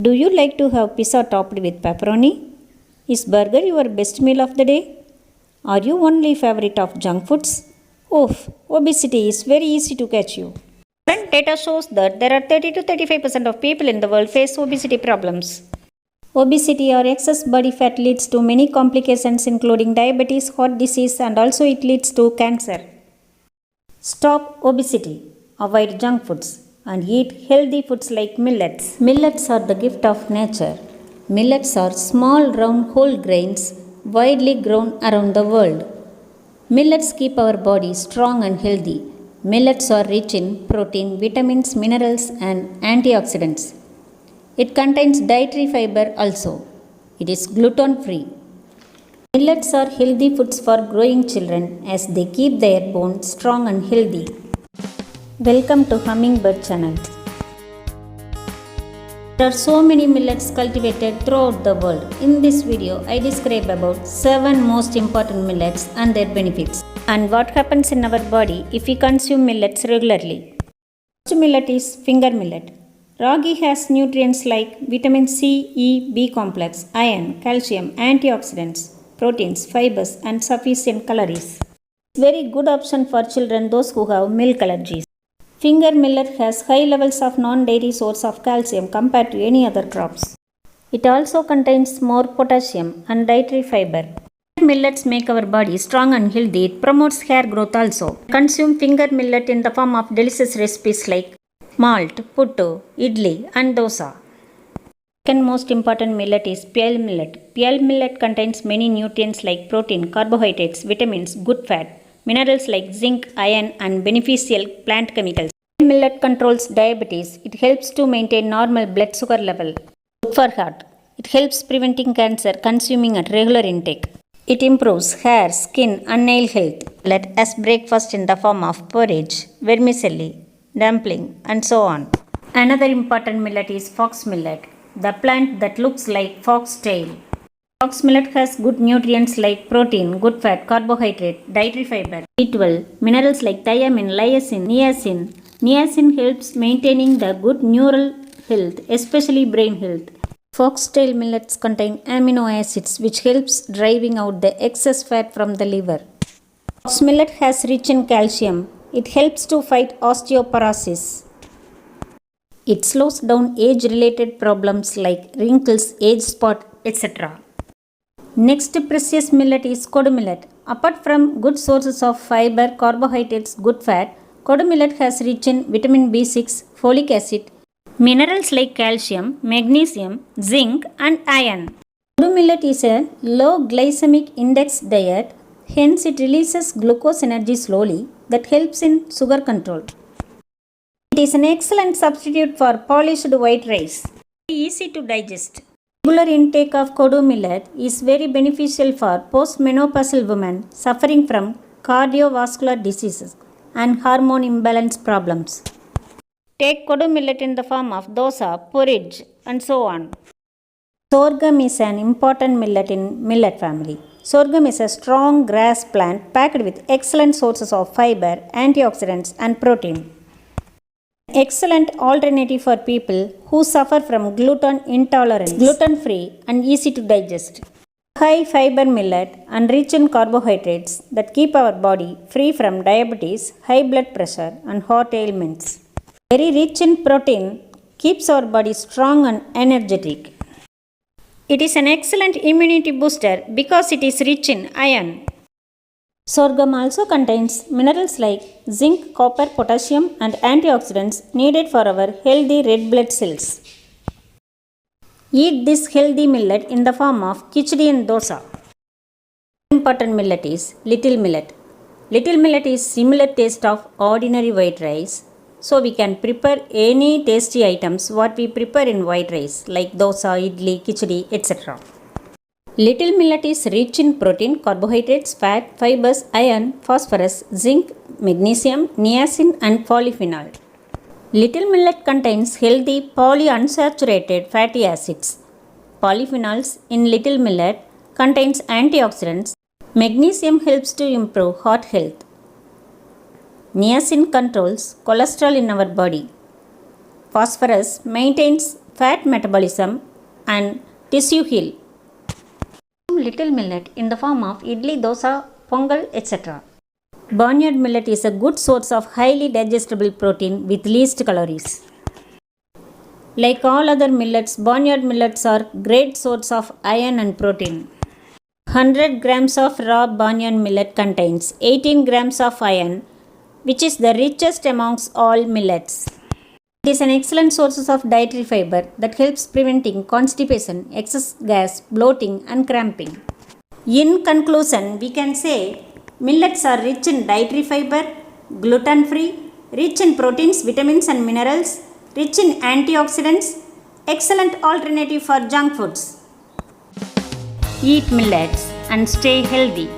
Do you like to have pizza topped with pepperoni? Is burger your best meal of the day? Are you only favorite of junk foods? Oof, obesity is very easy to catch you. Current data shows that there are 30 to 35% of people in the world face obesity problems. Obesity or excess body fat leads to many complications including diabetes, heart disease, and also it leads to cancer. Stop obesity, avoid junk foods, and eat healthy foods like millets. Millets are the gift of nature. Millets are small round whole grains widely grown around the world. Millets keep our body strong and healthy. Millets are rich in protein, vitamins, minerals, and antioxidants. It contains dietary fiber also. It is gluten free. Millets are healthy foods for growing children as they keep their bones strong and healthy. Welcome to Hummingbird channel. There are so many millets cultivated throughout the world. In this video, I describe about 7 most important millets and their benefits and what happens in our body if we consume millets regularly. First millet is finger millet. Ragi has nutrients like vitamin C, E, B complex, iron, calcium, antioxidants, proteins, fibers, and sufficient calories. Very good option for children, those who have milk allergies. Finger millet has high levels of non-dairy source of calcium compared to any other crops. It also contains more potassium and dietary fiber. Millets make our body strong and healthy. It promotes hair growth also. Consume finger millet in the form of delicious recipes like malt, puttu, idli, and dosa. Second most important millet is pearl millet. Pearl millet contains many nutrients like protein, carbohydrates, vitamins, good fat, minerals like zinc, iron, and beneficial plant chemicals. Pearl millet controls diabetes. It helps to maintain normal blood sugar level. Good for heart. It helps preventing cancer consuming at regular intake. It improves hair, skin, and nail health. Millet as breakfast in the form of porridge, vermicelli, dumpling, and so on. Another important millet is fox millet, the plant that looks like fox tail. Fox millet has good nutrients like protein, good fat, carbohydrate, dietary fiber, B12, minerals like thiamine, lysine, niacin. Niacin helps maintaining the good neural health, especially brain health. Foxtail millets contain amino acids which helps driving out the excess fat from the liver. Fox millet has rich in calcium. It helps to fight osteoporosis. It slows down age-related problems like wrinkles, age spot, etc. Next precious millet is kodu millet. Apart from good sources of fiber, carbohydrates, good fat, kodu millet has rich in vitamin B6, folic acid, minerals like calcium, magnesium, zinc, and iron. Kodu millet is a low glycemic index diet, hence it releases glucose energy slowly that helps in sugar control. It is an excellent substitute for polished white rice. Easy to digest. Regular intake of kodu millet is very beneficial for postmenopausal women suffering from cardiovascular diseases and hormone imbalance problems. Take kodu millet in the form of dosa, porridge, and so on. Sorghum is an important millet in millet family. Sorghum is a strong grass plant packed with excellent sources of fiber, antioxidants, and protein. Excellent alternative for people who suffer from gluten intolerance. Gluten-free and easy to digest. High fiber millet and rich in carbohydrates that keep our body free from diabetes, high blood pressure, and heart ailments. Very rich in protein, keeps our body strong and energetic. It is an excellent immunity booster because it is rich in iron. Sorghum also contains minerals like zinc, copper, potassium, and antioxidants needed for our healthy red blood cells. Eat this healthy millet in the form of khichdi and dosa. Important millet is little millet. Little millet is similar taste of ordinary white rice. So we can prepare any tasty items what we prepare in white rice like dosa, idli, khichdi, etc. Little millet is rich in protein, carbohydrates, fat, fibers, iron, phosphorus, zinc, magnesium, niacin, and polyphenol. Little millet contains healthy polyunsaturated fatty acids. Polyphenols in little millet contains antioxidants. Magnesium helps to improve heart health. Niacin controls cholesterol in our body. Phosphorus maintains fat metabolism, and tissue heal. Little millet in the form of idli, dosa, pongal, etc. Barnyard millet is a good source of highly digestible protein with least calories. Like all other millets, barnyard millets are great source of iron and protein. 100 grams of raw barnyard millet contains 18 grams of iron, which is the richest amongst all millets. It is an excellent source of dietary fiber that helps preventing constipation, excess gas, bloating, and cramping. In conclusion, we can say millets are rich in dietary fiber, gluten-free, rich in proteins, vitamins, and minerals, rich in antioxidants, excellent alternative for junk foods. Eat millets and stay healthy.